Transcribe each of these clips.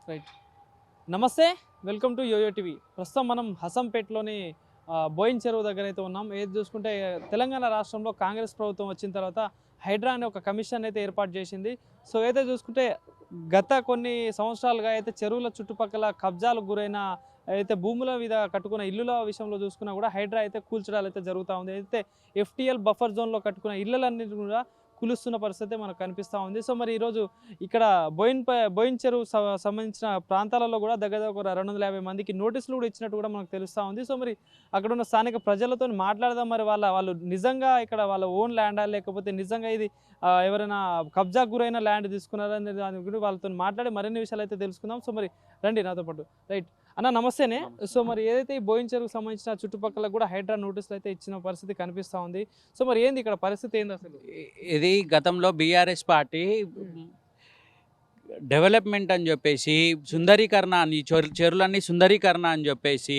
Right. నమస్తే, welcome to yo-yo TV. ప్రస్తుతం మనం హసంపేటలోని బోయిన్ చెరువు దగ్గర అయితే ఉన్నాం. ఏది చూసుకుంటే తెలంగాణ రాష్ట్రంలో కాంగ్రెస్ ప్రభుత్వం వచ్చిన తర్వాత హైడ్రా అనే ఒక కమిషన్ అయితే ఏర్పాటు చేసింది. సో అయితే చూసుకుంటే గత కొన్ని సంవత్సరాలుగా అయితే చెరువుల చుట్టుపక్కల కబ్జాలకు గురైన అయితే భూముల మీద కట్టుకున్న ఇల్లుల విషయంలో చూసుకున్నా కూడా హైడ్రా అయితే కూల్చడాలు అయితే జరుగుతూ ఉంది. అయితే FTL బఫర్ జోన్లో కట్టుకున్న ఇళ్ళలన్నింటి కూడా కూలుస్తున్న పరిస్థితి మనకు కనిపిస్తూ ఉంది. సో మరి ఈరోజు ఇక్కడ బోయిన్ చెరువు సంబంధించిన ప్రాంతాలలో కూడా దగ్గర ఒక 250 మందికి నోటీసులు కూడా ఇచ్చినట్టు కూడా మనకు తెలుస్తూ ఉంది. సో మరి అక్కడ ఉన్న స్థానిక ప్రజలతో మాట్లాడదాం. మరి వాళ్ళు నిజంగా ఇక్కడ వాళ్ళ ఓన్ ల్యాండా లేకపోతే నిజంగా ఇది ఎవరైనా కబ్జాకు గురైన ల్యాండ్ తీసుకున్నారని దాని గురించి వాళ్ళతో మాట్లాడి మరిన్ని విషయాలు అయితే తెలుసుకుందాం. సో మరి రండి నాతో పాటు. రైట్ అన్న, నమస్తేనే. సో మరి ఏదైతే ఈ బోయిన్ చెరువుకు సంబంధించిన చుట్టుపక్కల కూడా హైడ్రా నోటీసులు అయితే ఇచ్చిన పరిస్థితి కనిపిస్తూ ఉంది. సో మరి ఏంది ఇక్కడ పరిస్థితి ఏంది అసలు? ఇది గతంలో బీఆర్ఎస్ పార్టీ డెవలప్మెంట్ అని చెప్పేసి సుందరీకరణ అని చెరువులన్నీ సుందరీకరణ అని చెప్పేసి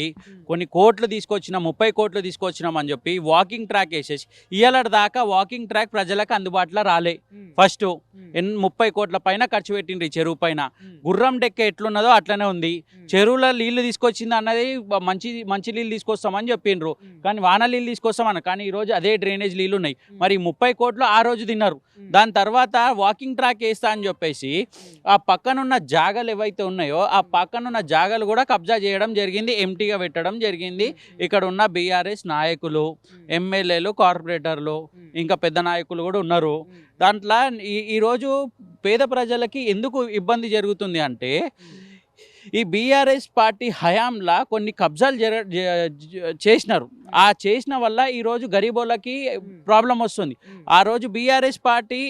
కొన్ని కోట్లు తీసుకొచ్చిన 30 కోట్లు తీసుకొచ్చినాం అని చెప్పి వాకింగ్ ట్రాక్ వేసేసి ఇవాళ దాకా వాకింగ్ ట్రాక్ ప్రజలకు అందుబాటులో రాలే. ఫస్ట్ 30 కోట్ల పైన ఖర్చు పెట్టిండ్రు ఈ చెరువు పైన. గుర్రం డెక్క ఎట్లున్నదో అట్లనే ఉంది. చెరువులో నీళ్లు తీసుకొచ్చింది అన్నది మంచి నీళ్ళు తీసుకొస్తామని చెప్పిండ్రు, కానీ వాన నీళ్ళు తీసుకొస్తామని. కానీ ఈరోజు అదే డ్రైనేజ్ నీళ్ళు ఉన్నాయి. మరి 30 కోట్లు ఆ రోజు తిన్నారు. దాని తర్వాత వాకింగ్ ట్రాక్ వేస్తా అని చెప్పేసి ఆ పక్కనున్న జాగాలు ఏవైతే ఉన్నాయో ఆ పక్కనున్న జాగాలు కూడా కబ్జా చేయడం జరిగింది, ఎంటీగా పెట్టడం జరిగింది. ఇక్కడ ఉన్న బీఆర్ఎస్ నాయకులు, ఎమ్మెల్యేలు, కార్పొరేటర్లు, ఇంకా పెద్ద నాయకులు కూడా ఉన్నారు. దాంట్లో ఈరోజు పేద ప్రజలకి ఎందుకు ఇబ్బంది జరుగుతుంది అంటే ఈ బీఆర్ఎస్ పార్టీ హయాంలా కొన్ని కబ్జాలు చేసినారు. ఆ చేసిన వల్ల ఈరోజు గరీబోళ్ళకి ప్రాబ్లం వస్తుంది. ఆ రోజు బీఆర్ఎస్ పార్టీ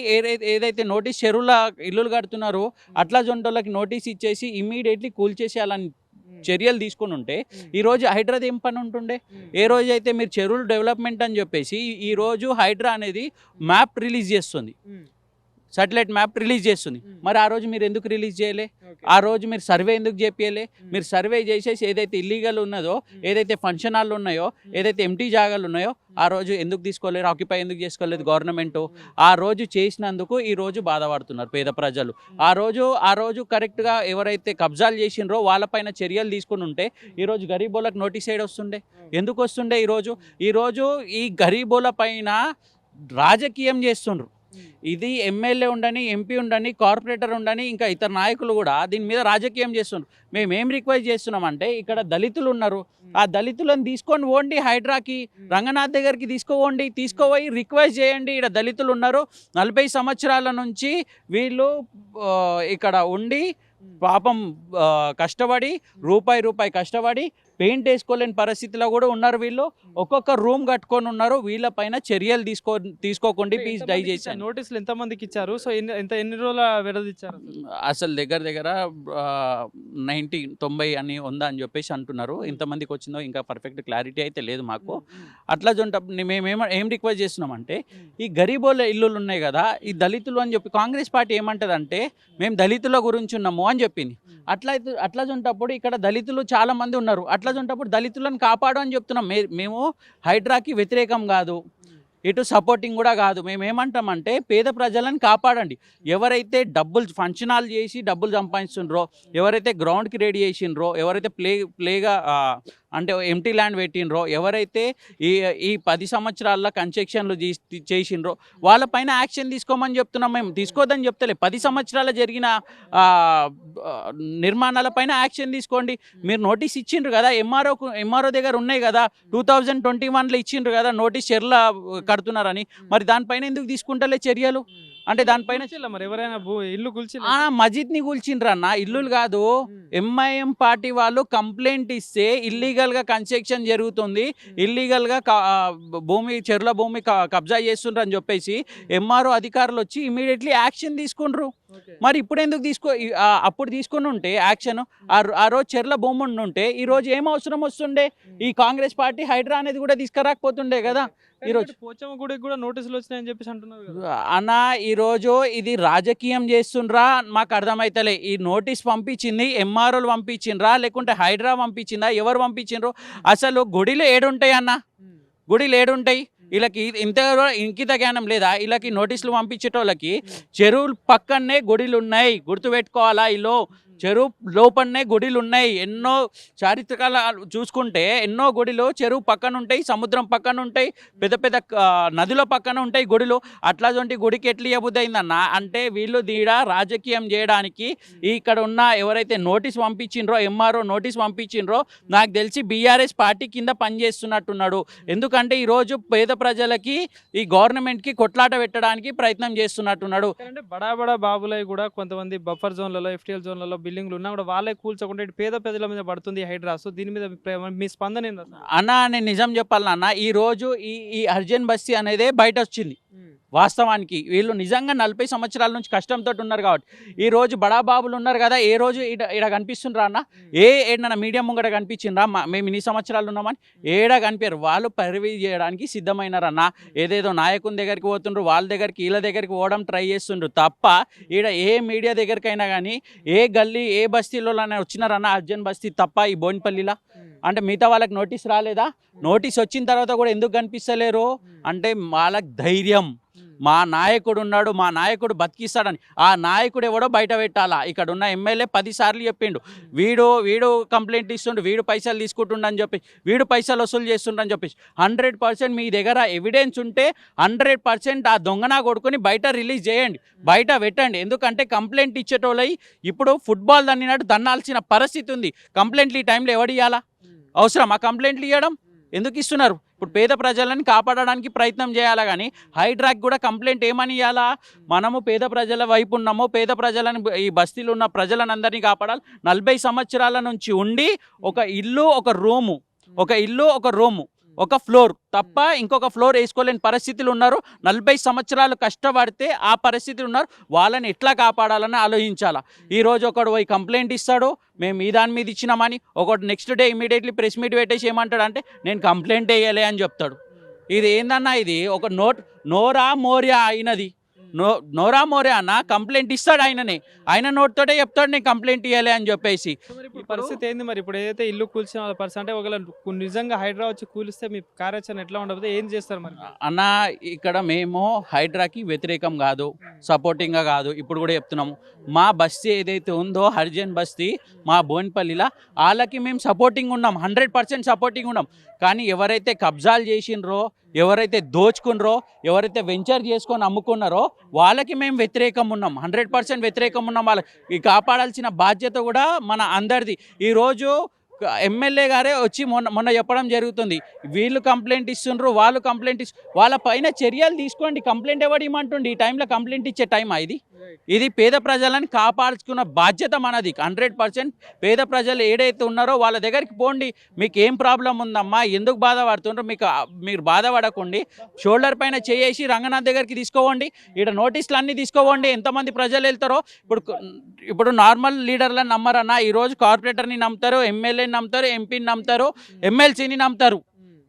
ఏదైతే నోటీస్ చెరువుల ఇల్లులు కడుతున్నారో అట్లా జొంటోళ్ళకి నోటీస్ ఇచ్చేసి ఇమ్మీడియట్లీ కూల్చేసేయాలని చర్యలు తీసుకుని ఉంటే ఈరోజు హైడ్రాది ఏం పని ఉంటుండే? ఏ రోజు అయితే మీరు చెరువులు డెవలప్మెంట్ అని చెప్పేసి ఈరోజు హైడ్రా అనేది మ్యాప్ రిలీజ్ చేస్తుంది, సాటిలైట్ మ్యాప్ రిలీజ్ చేస్తుంది. మరి ఆ రోజు మీరు ఎందుకు రిలీజ్ చేయలే? ఆ రోజు మీరు సర్వే ఎందుకు చేపియలే? మీరు సర్వే చేసేసి ఏదైతే ఇల్లీగల్ ఉన్నదో, ఏదైతే ఫంక్షన్ హాల్ ఉన్నాయో, ఏదైతే ఎంటీ జాగాలు ఉన్నాయో ఆ రోజు ఎందుకు తీసుకోలేరు? ఆక్యుపై ఎందుకు చేసుకోలేదు గవర్నమెంట్? ఆ రోజు చేసినందుకు ఈ రోజు బాధపడుతున్నారు పేద ప్రజలు. ఆ రోజు కరెక్ట్గా ఎవరైతే కబ్జాలు చేసిండ్రో వాళ్ళపైన చర్యలు తీసుకుని ఉంటే ఈరోజు గరీబోళ్ళకి నోటీస్ సైడ్ వస్తుండే. ఎందుకు వస్తుండే? ఈరోజు ఈ గరీబోళ్ళ పైన రాజకీయం చేస్తుండ్రు. ఇది ఎమ్మెల్యే ఉండని, ఎంపీ ఉండని, కార్పొరేటర్ ఉండని, ఇంకా ఇతర నాయకులు కూడా దీని మీద రాజకీయం చేస్తున్నారు. మేమేం రిక్వెస్ట్ చేస్తున్నామంటే ఇక్కడ దళితులు ఉన్నారు, ఆ దళితులను తీసుకొని పోండి హైడ్రాకి, రంగనాథ్ దగ్గరికి తీసుకుపోయి రిక్వెస్ట్ చేయండి. ఇక్కడ దళితులు ఉన్నారు, 40 సంవత్సరాల నుంచి వీళ్ళు ఇక్కడ ఉండి పాపం కష్టపడి రూపాయి కష్టపడి పెయింట్ వేసుకోలేని పరిస్థితిలో కూడా ఉన్నారు. వీళ్ళు ఒక్కొక్క రూమ్ కట్టుకొని ఉన్నారు. వీళ్ళపైన చర్యలు తీసుకోకుండా ప్లీజ్ దయచేసి. నోటీసులు ఎంతమందికి ఇచ్చారు? సో ఎన్ని రోజుల వ్యవధిచ్చారు? అసలు దగ్గర 90 అని ఉందా అని చెప్పేసి అంటున్నారు. ఎంతమందికి వచ్చిందో ఇంకా పర్ఫెక్ట్ క్లారిటీ అయితే లేదు మాకు. అట్లా మేము ఏం రిక్వెస్ట్ చేస్తున్నామంటే ఈ గరీబోళ్ళ ఇల్లులు ఉన్నాయి కదా, ఈ దళితులు అని చెప్పి కాంగ్రెస్ పార్టీ ఏమంటదంటే మేము దళితుల గురించి ఉన్నాము అని చెప్పింది. అట్లా చూంటప్పుడు ఇక్కడ దళితులు చాలా మంది ఉన్నారు. అట్లా చూంటప్పుడు దళితులను కాపాడు అని చెప్తున్నాం. మేము హైడ్రాకి వ్యతిరేకం కాదు, ఇటు సపోర్టింగ్ కూడా కాదు. మేము ఏమంటామంటే పేద ప్రజలను కాపాడండి. ఎవరైతే ఫంక్షన్ హాల్ చేసి డబ్బులు సంపాదిస్తుండ్రో, ఎవరైతే గ్రౌండ్కి రెడీ చేసిండ్రో, ఎవరైతే ప్లేగా అంటే ఎంటీ ల్యాండ్ పెట్టినరో, ఎవరైతే ఈ 10 సంవత్సరాల్లో కన్స్ట్రక్షన్లు చేసిండ్రో వాళ్ళపైన యాక్షన్ తీసుకోమని చెప్తున్నాం. మేము తీసుకోవద్దని చెప్తలే. 10 సంవత్సరాలు జరిగిన నిర్మాణాలపైన యాక్షన్ తీసుకోండి. మీరు నోటీస్ ఇచ్చిండ్రు కదా, ఎంఆర్ఓ దగ్గర ఉన్నాయి కదా, 2021లో ఇచ్చిండ్రు కదా నోటీస్ చెర్ల కడుతున్నారని. మరి దానిపైన ఎందుకు తీసుకుంటలే చర్యలు? అంటే దానిపైన మరి ఎవరైనా ఇల్లు కూల్చి మస్జిద్ని కూల్చిండ్రన్న, ఇల్లులు కాదు. ఎంఐఎం పార్టీ వాళ్ళు కంప్లైంట్ ఇస్తే ఇల్లీగల్గా కన్స్ట్రక్షన్ జరుగుతుంది, ఇల్లీగల్గా చెరువుల భూమి కబ్జా చేస్తుండ్రు అని చెప్పేసి ఎంఆర్ఓ అధికారులు వచ్చి ఇమీడియట్లీ యాక్షన్ తీసుకుండ్రు. మరి ఇప్పుడు ఎందుకు అప్పుడు తీసుకుని ఉంటే యాక్షన్, ఆ రోజు చెర్ల భూమి ఉంటే ఈ రోజు ఏం అవసరం వస్తుండే? ఈ కాంగ్రెస్ పార్టీ హైడ్రా అనేది కూడా తీసుకురాకపోతుండే కదా. ఈరోజు పోచమ్మ గుడికి కూడా నోటీసులు వచ్చినాయని చెప్పేసి అంటున్నారు అన్న. ఈరోజు ఇది రాజకీయం చేస్తుండ్రా మాకు అర్థమైతలే. ఈ నోటీస్ పంపించింది ఎంఆర్ఓలు పంపించిండ్రా లేకుంటే హైడ్రా పంపించిందా? ఎవరు పంపించిండ్రు? అసలు గుడిలో ఏడుంటాయి అన్న? గుడిలో ఏడుంటాయి? వీళ్ళకి ఇంకిత జ్ఞానం లేదా? వీళ్ళకి నోటీసులు పంపించేటోళ్ళకి చెరువులు పక్కనే గుడిలు ఉన్నాయి, గుర్తుపెట్టుకోవాలా. వీళ్ళు చెరువు లోపలనే గుడిలు ఉన్నాయి. ఎన్నో చారిత్రకాల చూసుకుంటే ఎన్నో గుడిలు చెరువు పక్కన ఉంటాయి, సముద్రం పక్కన ఉంటాయి, పెద్ద పెద్ద నదుల పక్కన ఉంటాయి గుడిలు. అట్లాంటి గుడికి ఎట్లా ఇవ్వబుద్దయిందన్న అంటే వీళ్ళు దీడ రాజకీయం చేయడానికి ఇక్కడ ఉన్న ఎవరైతే నోటీస్ పంపించిండ్రో, ఎంఆర్ఓ నోటీస్ పంపించిండ్రో, నాకు తెలిసి బీఆర్ఎస్ పార్టీ కింద పనిచేస్తున్నట్టున్నాడు. ఎందుకంటే ఈరోజు పేద ప్రజలకి ఈ గవర్నమెంట్కి కొట్లాట పెట్టడానికి ప్రయత్నం చేస్తున్నట్టున్నాడు. అంటే బడా బడా బాబులై కూడా కొంతమంది బఫర్ జోన్లలో, ఎఫ్టీఎల్ జోన్లలో బిల్డింగ్లు ఉన్నా కూడా వాళ్ళే కూల్చకుండా ఇటు పేద ప్రజల మీద పడుతుంది హైడ్రా. సో దీని మీద మీ స్పందన ఏంది అసలు? అన్న నేను నిజం చెప్పాలన్న, ఈరోజు ఈ అర్జన్ బస్తీ అనేదే బయట వచ్చింది. వాస్తవానికి వీళ్ళు నిజంగా 40 సంవత్సరాల నుంచి కష్టంతో ఉన్నారు కాబట్టి ఈరోజు బడాబాబులు ఉన్నారు కదా, ఏ రోజు ఈడ కనిపిస్తుండ్రా అన్న? ఏడన్నా మీడియా ముంగట కనిపించిండ్రా మేము ఇన్ని సంవత్సరాలు ఉన్నామని? ఏడా కనిపించారు. వాళ్ళు పరివి చేయడానికి సిద్ధమైనారన్న. ఏదేదో నాయకుని దగ్గరికి పోతుండ్రు, వాళ్ళ దగ్గరికి వీళ్ళ దగ్గరికి పోవడం ట్రై చేస్తుండ్రు తప్ప ఈడ ఏ మీడియా దగ్గరికైనా కానీ ఏ గల్లీ ఏ బస్తీలో వచ్చినారన్న అర్జన్ బస్తీ తప్ప ఈ బోయినపల్లిలా. అంటే మిగతా వాళ్ళకి నోటీస్ రాలేదా? నోటీస్ వచ్చిన తర్వాత కూడా ఎందుకు కనిపిస్తలేరు అంటే వాళ్ళకి ధైర్యం, మా నాయకుడు ఉన్నాడు, మా నాయకుడు బతికిస్తాడని. ఆ నాయకుడు ఎవడో బయట పెట్టాలా. ఇక్కడ ఉన్న ఎమ్మెల్యే 10 సార్లు చెప్పిండు, వీడు కంప్లైంట్ ఇస్తుండు, వీడు పైసలు తీసుకుంటుండని చెప్పేసి, వీడు పైసలు వసూలు చేస్తుండని చెప్పేసి. 100% మీ దగ్గర ఎవిడెన్స్ ఉంటే 100% ఆ దొంగనా కొడుకుని బయట రిలీజ్ చేయండి, బయట పెట్టండి. ఎందుకంటే కంప్లైంట్ ఇచ్చేటోళ్ళయి ఇప్పుడు ఫుట్బాల్ దన్నినట్టు దన్నాల్సిన పరిస్థితి ఉంది. కంప్లైంట్లు ఈ టైంలో ఎవడు ఇవ్వాలా? అవసరం ఆ కంప్లైంట్లు ఇవ్వడం? ఎందుకు ఇస్తున్నారు? ఇప్పుడు పేద ప్రజలని కాపాడడానికి ప్రయత్నం చేయాలా కానీ హైడ్రాక్ కూడా కంప్లైంట్ ఏమని ఇవ్వాలా? మనము పేద ప్రజల వైపు ఉన్నాము, పేద ప్రజలను ఈ బస్తీలో ఉన్న ప్రజలను అందరినీ కాపాడాలి. 40 సంవత్సరాల నుంచి ఉండి ఒక ఇల్లు ఒక రూము ఒక ఫ్లోర్ తప్ప ఇంకొక ఫ్లోర్ వేసుకోలేని పరిస్థితులు ఉన్నారు. 40 సంవత్సరాలు కష్టపడితే ఆ పరిస్థితులు ఉన్నారు. వాళ్ళని ఎట్లా కాపాడాలని ఆలోచించాలా. ఈరోజు ఒకడు పోయి కంప్లైంట్ ఇస్తాడు, మేము ఈ దాని మీద ఇచ్చినామని, ఒకటి next day immediately press meet పెట్టేసి ఏమంటాడు అంటే నేను కంప్లైంట్ వేయలే అని చెప్తాడు. ఇది ఏందన్నా? ఇది ఒక నోరా మోరియా అయినది. నోరా మోరియా అన్న కంప్లైంట్ ఇస్తాడు ఆయన నోట్తోటే చెప్తాడు నేను కంప్లైంట్ ఇవ్వాలి అని చెప్పేసి. ఇప్పుడు పరిస్థితి ఏంది మరి? ఇప్పుడు ఏదైతే ఇల్లు కూల్చిన వాళ్ళ పరిస్థితి అంటే ఒకవేళ నిజంగా హైడ్రా వచ్చి కూలిస్తే మీ కార్యాచరణ ఎట్లా ఉండదు? ఏం చేస్తారు మరి అన్న? ఇక్కడ మేము హైడ్రాకి వ్యతిరేకం కాదు, సపోర్టింగ్గా కాదు. ఇప్పుడు కూడా చెప్తున్నాము, మా బస్తీ ఏదైతే ఉందో హరిజన్ బస్తీ మా బోయినపల్లిలా వాళ్ళకి మేము సపోర్టింగ్ ఉన్నాం, 100% సపోర్టింగ్ ఉన్నాం. కానీ ఎవరైతే కబ్జాలు చేసిండ్రో, ఎవరైతే దోచుకున్నారో, ఎవరైతే వెంచర్ చేసుకొని అమ్ముకున్నారో వాళ్ళకి మేము వ్యతిరేకం ఉన్నాం, 100% వ్యతిరేకం ఉన్నాం. వాళ్ళకి కాపాడాల్సిన బాధ్యత కూడా మన అందరిది. ఈరోజు ఎమ్మెల్యే గారే వచ్చి మొన్న చెప్పడం జరుగుతుంది, వీళ్ళు కంప్లైంట్ ఇస్తుండ్రు, వాళ్ళు కంప్లైంట్ వాళ్ళ పైన చర్యలు తీసుకోండి. కంప్లైంట్ ఎవడు ఇమ్మంటుండి? ఈ టైంలో కంప్లైంట్ ఇచ్చే టైమా ఇది? పేద ప్రజలను కాపాడుకున్న బాధ్యత మనది. 100% పేద ప్రజలు ఏదైతే ఉన్నారో వాళ్ళ దగ్గరికి పోండి. మీకు ఏం ప్రాబ్లం ఉందమ్మా, ఎందుకు బాధపడుతుండ్రో మీరు బాధపడకండి, షోల్డర్ పైన చేసి రంగనాథ్ దగ్గరికి తీసుకోవండి, ఇక్కడ నోటీసులు అన్నీ తీసుకోవండి. ఎంతమంది ప్రజలు వెళ్తారో ఇప్పుడు నార్మల్ లీడర్లను నమ్మరన్నా. ఈరోజు కార్పొరేటర్ని నమ్ముతారు, ఎమ్మెల్యేని నమ్ముతారు, ఎంపీని నమ్ముతారు, ఎమ్మెల్సీని నమ్ముతారు,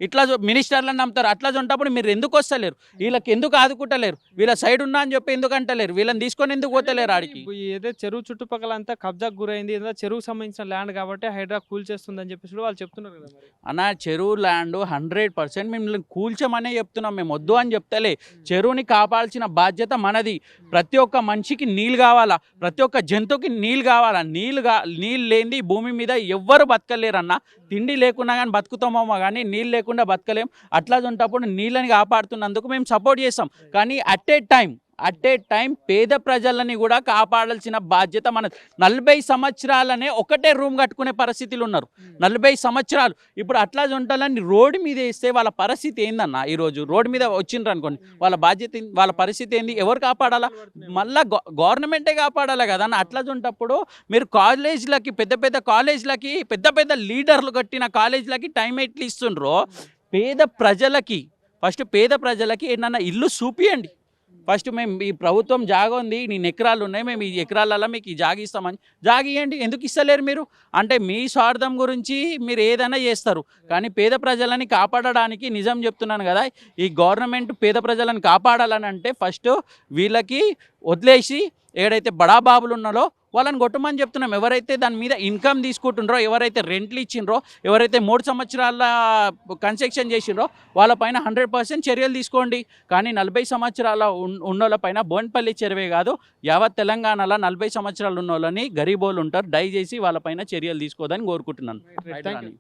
ఇట్లా మినిస్టర్లను నమ్ముతారు. అట్లా ఉంటప్పుడు మీరు ఎందుకు వస్తలేరు? వీళ్ళకి ఎందుకు ఆదుకుంటలేరు? వీళ్ళ సైడ్ ఉన్నా అని చెప్పి ఎందుకు అంటలేరు? వీళ్ళని తీసుకొని ఎందుకు పోతలేరు ఆడికి? ఏదో చెరువు చుట్టుపక్కల అంతా కబ్జాకు గురైంది, ఏదో చెరువుకు సంబంధించిన ల్యాండ్ కాబట్టి హైడ్రా కూల్ చేస్తుందని చెప్పేసి వాళ్ళు చెప్తున్నారు కదా. అన్న చెరువు ల్యాండ్ 100% మిమ్మల్ని కూల్చమనే చెప్తున్నాం, మేము వద్దు అని చెప్తలే. చెరువుని కాపాడాల్సిన బాధ్యత మనది. ప్రతి ఒక్క మనిషికి నీళ్ళు కావాలా, ప్రతి ఒక్క జంతువుకి నీళ్ళు కావాలా. నీళ్ళు లేనిది భూమి మీద ఎవ్వరు బతకలేరన్న. తిండి లేకున్నా కానీ బతుకుతామో కానీ నీళ్ళు లేకుండా బతకలేం. అట్లా ఉంటప్పుడు నీళ్ళని కాపాడుతున్నందుకు మేము సపోర్ట్ చేస్తాం. కానీ అట్ ఏ టైం పేద ప్రజలని కూడా కాపాడాల్సిన బాధ్యత మన. 40 సంవత్సరాలనే ఒకటే రూమ్ కట్టుకునే పరిస్థితులు ఉన్నారు, 40 సంవత్సరాలు. ఇప్పుడు అట్లా ఉండాలని రోడ్డు మీద వేస్తే వాళ్ళ పరిస్థితి ఏందన్న? ఈరోజు రోడ్డు మీద వచ్చిండ్రు అనుకోండి, వాళ్ళ బాధ్యత వాళ్ళ పరిస్థితి ఏంది? ఎవరు కాపాడాలా? మళ్ళీ గవర్నమెంటే కాపాడాలి కదన్న. అట్లా ఉంటప్పుడు మీరు కాలేజీలకి పెద్ద లీడర్లు కట్టిన కాలేజీలకి టైం ఎట్లా ఇస్తుండ్రో, పేద ప్రజలకి ఏమన్నా ఇల్లు చూపియండి. ఫస్ట్ మేము ఈ ప్రభుత్వం జాగా ఉంది, నేను ఎకరాలు ఉన్నాయి, మేము ఈ ఎకరాలలో మీకు ఈ జాగా ఇస్తామని జాగియండి. ఎందుకు ఇస్తలేరు మీరు? అంటే మీ స్వార్థం గురించి మీరు ఏదైనా చేస్తారు. కానీ పేద ప్రజలని కాపాడడానికి నిజం చెప్తున్నాను కదా, ఈ గవర్నమెంట్ పేద ప్రజలను కాపాడాలని అంటే ఫస్ట్ వీళ్ళకి వదిలేసి ఏడైతే బడాబాబులు ఉన్నారో వాళ్ళని కొట్టమని చెప్తున్నాం. ఎవరైతే దాని మీద ఇన్కమ్ తీసుకుంటుండ్రో, ఎవరైతే రెంట్లు ఇచ్చిండ్రో, ఎవరైతే 3 సంవత్సరాల కన్స్ట్రక్షన్ చేసిండ్రో వాళ్ళపైన 100% చర్యలు తీసుకోండి. కానీ 40 సంవత్సరాల ఉన్నోళ్ళపైన బోన్పల్లి చెరువే కాదు, యావత్ తెలంగాణలో 40 సంవత్సరాలు ఉన్నోళ్ళని గరీబోళ్ళు ఉంటారు, దయచేసి వాళ్ళపైన చర్యలు తీసుకోదని కోరుకుంటున్నాను. Thank you.